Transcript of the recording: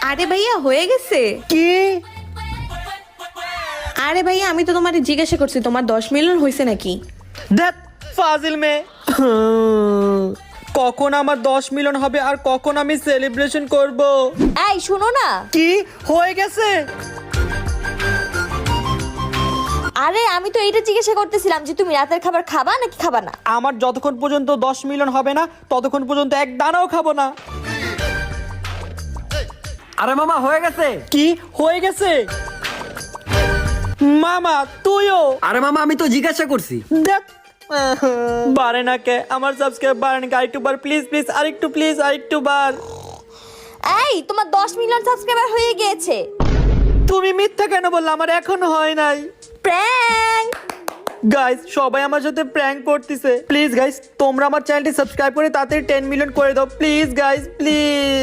আরে ভাইয়া হয়ে গেছে। কি? আরে ভাইয়া আমি তো তোমারে জিজ্ঞাসা করছি তোমার 10 মিলিয়ন হয়েছে নাকি। ধ্যাৎ ফাজিল মেয়ে। কখন আমার 10 মিলিয়ন হবে আর কখন আমি সেলিব্রেশন করব? এই শুনো না, কি হয়ে গেছে? আরে আমি তো এইটা জিজ্ঞাসা করতেছিলাম যে তুমি রাতের খাবার খাবা নাকি খাবা না। আমার যতক্ষণ পর্যন্ত 10 মিলিয়ন হবে না ততক্ষণ পর্যন্ত এক দানাও খাবো না। আরে মামা হয়ে গেছে। কি হয়ে গেছে? মামা তুইও? আরে মামা আমি তো জিজ্ঞাসা করছি। দেখ বারে না কে আমার সাবস্ক্রাইব বাড়ে না, আরেকটু বার প্লিজ প্লিজ, আরেকটু বার। এই তোমার 10 মিলিয়ন সাবস্ক্রাইবার হয়ে গিয়েছে। তুমি মিথ্যা কেন বললে? আমার এখনো হয় নাই। প্র্যাঙ্ক। গাইস সবাই আমার সাথে প্র্যাঙ্ক করতেছে। প্লিজ গাইস তোমরা আমার চ্যানেলটি সাবস্ক্রাইব করে তাড়াতাড়ি 10 মিলিয়ন করে দাও প্লিজ গাইস প্লিজ।